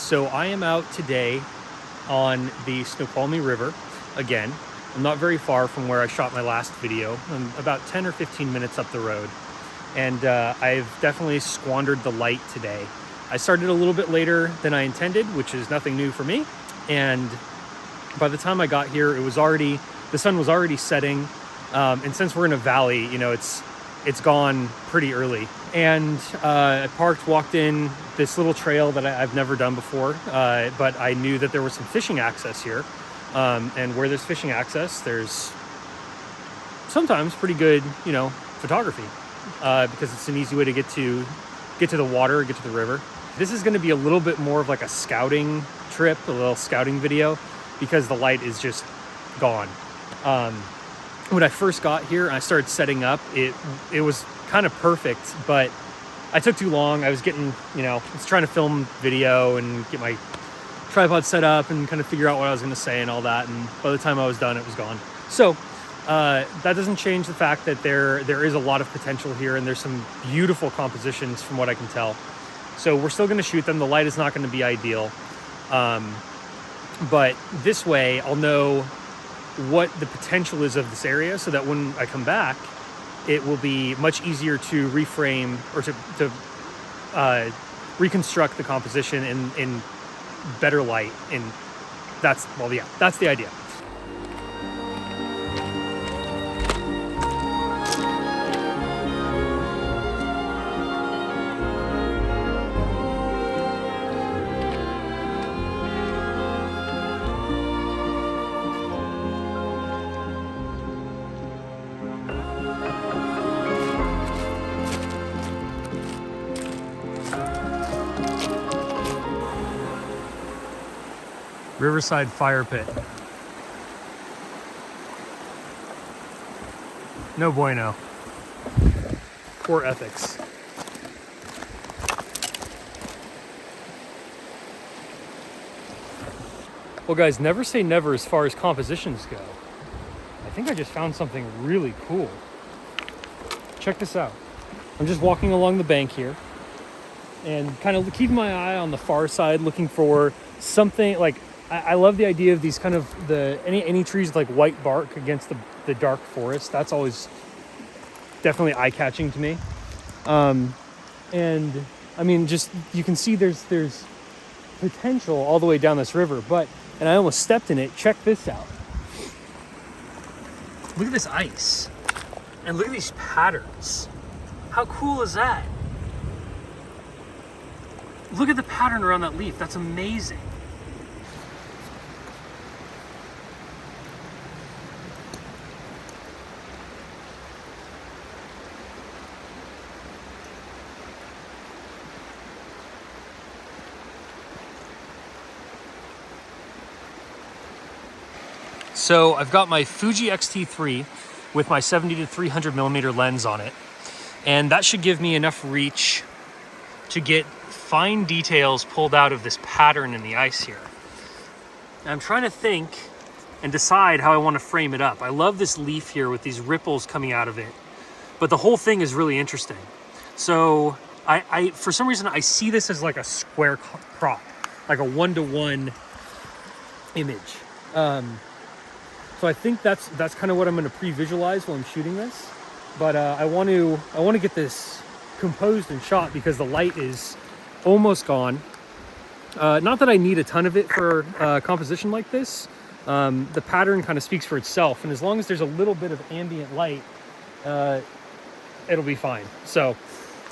So I am out today on the Snoqualmie River again. I'm not very far from where I shot my last video. I'm about 10 or 15 minutes up the road. And I've definitely squandered the light today. I started a little bit later than I intended, which is nothing new for me. And by the time I got here, the sun was already setting. And since we're in a valley, you know, it's gone pretty early. And I walked in this little trail that I've never done before, but I knew that there was some fishing access here. And where there's fishing access, there's sometimes pretty good, you know, photography, because it's an easy way to get to the water, get to the river. This is going to be a little bit more of like a scouting trip, a little scouting video, because the light is just gone. When I first got here and I started setting up, it was kind of perfect, but I took too long. I was getting, you know, I was trying to film video and get my tripod set up and kind of figure out what I was going to say and all that. And by the time I was done, it was gone. So that doesn't change the fact that there is a lot of potential here, and there's some beautiful compositions from what I can tell. So we're still going to shoot them. The light is not going to be ideal. But this way I'll know what the potential is of this area, so that when I come back, it will be much easier to reframe or to reconstruct the composition in better light. And that's the idea. Riverside fire pit. No bueno. Poor ethics. Well guys, never say never as far as compositions go. I think I just found something really cool. Check this out. I'm just walking along the bank here and kind of keeping my eye on the far side, looking for something like, I love the idea of these kind of any trees with like white bark against the dark forest. That's always definitely eye-catching to me. And I mean, just you can see there's potential all the way down this river, and I almost stepped in it. Check this out. Look at this ice, and look at these patterns. How cool is that? Look at the pattern around that leaf. That's amazing. So I've got my Fuji XT3 with my 70 to 300 millimeter lens on it. And that should give me enough reach to get fine details pulled out of this pattern in the ice here. And I'm trying to think and decide how I want to frame it up. I love this leaf here with these ripples coming out of it, but the whole thing is really interesting. So I for some reason, I see this as like a square crop, like a 1-to-1 image. So I think that's kind of what I'm going to pre-visualize while I'm shooting this. but I want to get this composed and shot because the light is almost gone. Not that I need a ton of it for composition like this. The pattern kind of speaks for itself, and as long as there's a little bit of ambient light, it'll be fine. So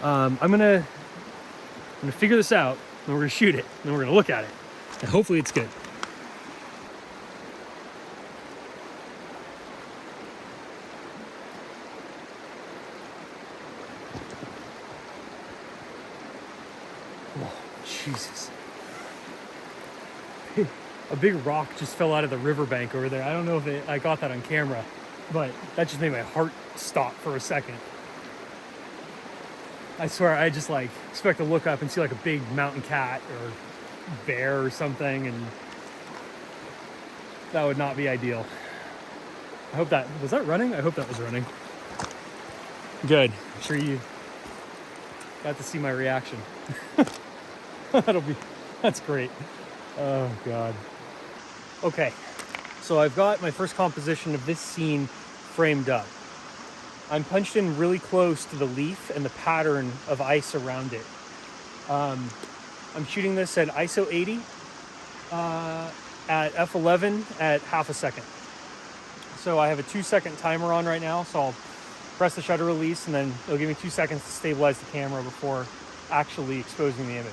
I'm gonna figure this out, and we're gonna shoot it, and we're gonna look at it, and hopefully it's good. Oh, Jesus. A big rock just fell out of the riverbank over there. I don't know if I got that on camera, but that just made my heart stop for a second. I swear, I just like expect to look up and see like a big mountain cat or bear or something, and that would not be ideal. I hope that, was that running? I hope that was running. Good, I'm sure you got to see my reaction. That's great. Oh God. Okay, so I've got my first composition of this scene framed up. I'm punched in really close to the leaf and the pattern of ice around it. I'm shooting this at ISO 80 at f11 at half a second. So I have a 2-second timer on right now, so I'll press the shutter release and then it'll give me 2 seconds to stabilize the camera before actually exposing the image.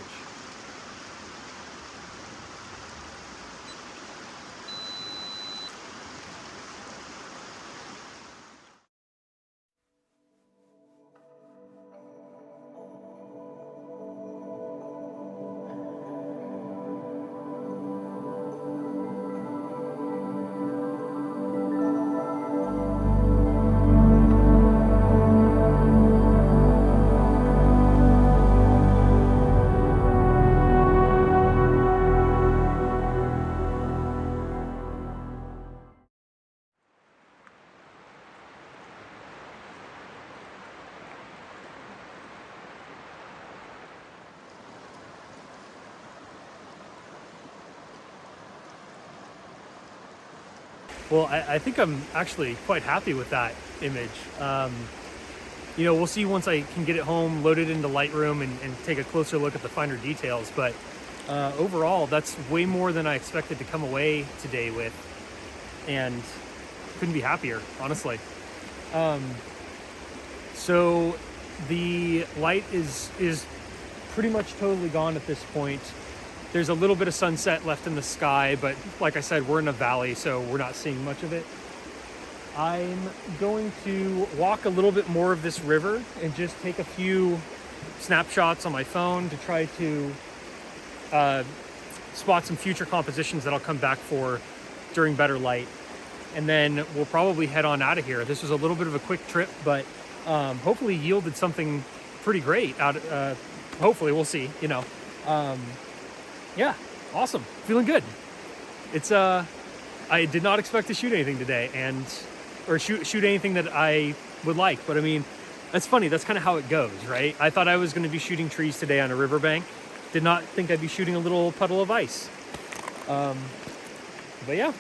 Well, I think I'm actually quite happy with that image. You know, we'll see once I can get it home, load it into Lightroom and take a closer look at the finer details. But overall, that's way more than I expected to come away today with, and couldn't be happier, honestly. So the light is pretty much totally gone at this point. There's a little bit of sunset left in the sky, but like I said, we're in a valley, so we're not seeing much of it. I'm going to walk a little bit more of this river and just take a few snapshots on my phone to try to spot some future compositions that I'll come back for during better light. And then we'll probably head on out of here. This was a little bit of a quick trip, but hopefully yielded something pretty great out. Hopefully, we'll see, you know. Yeah, awesome. Feeling good. It's I did not expect to shoot anything today, or shoot anything that I would like. But I mean, that's funny. That's kind of how it goes, right? I thought I was going to be shooting trees today on a riverbank. Did not think I'd be shooting a little puddle of ice. But yeah,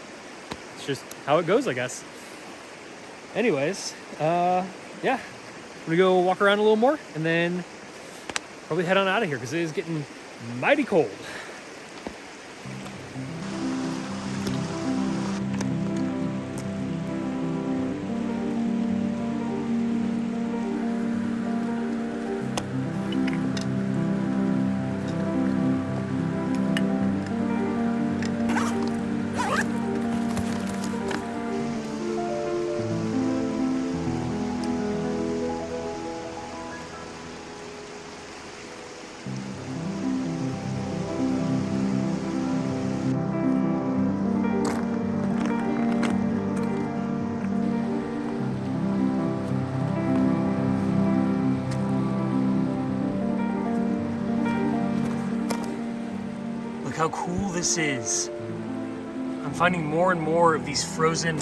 it's just how it goes, I guess. Anyways, yeah, I'm gonna go walk around a little more and then probably head on out of here because it is getting mighty cold. Look how cool this is. I'm finding more and more of these frozen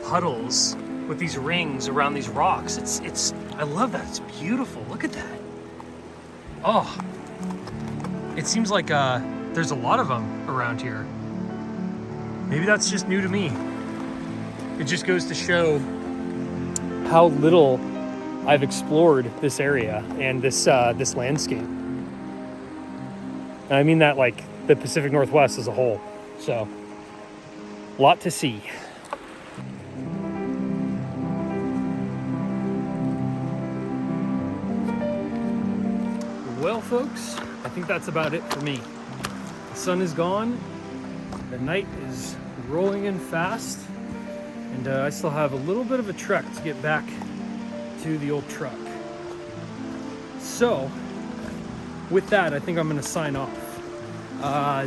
puddles with these rings around these rocks. I love that. It's beautiful. Look at that. Oh, it seems like there's a lot of them around here. Maybe that's just new to me. It just goes to show how little I've explored this area and this this landscape. And I mean that like the Pacific Northwest as a whole. So, a lot to see. Well, folks, I think that's about it for me. The sun is gone, the night is rolling in fast, and I still have a little bit of a trek to get back to the old truck. So, with that, I think I'm gonna sign off.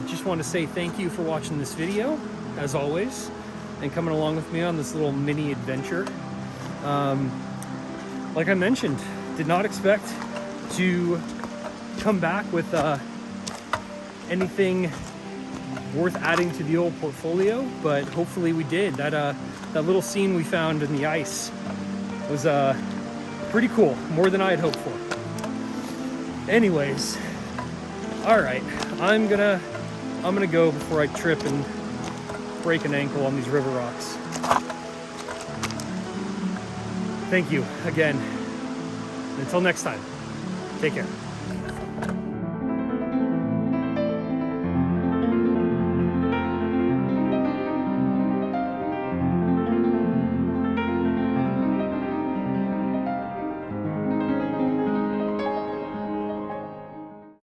Just want to say thank you for watching this video, as always, and coming along with me on this little mini adventure. Like I mentioned, did not expect to come back with anything worth adding to the old portfolio, but hopefully we did. That little scene we found in the ice was pretty cool, more than I had hoped for. Anyways, all right, I'm gonna go before I trip and break an ankle on these river rocks. Thank you again. Until next time, take care.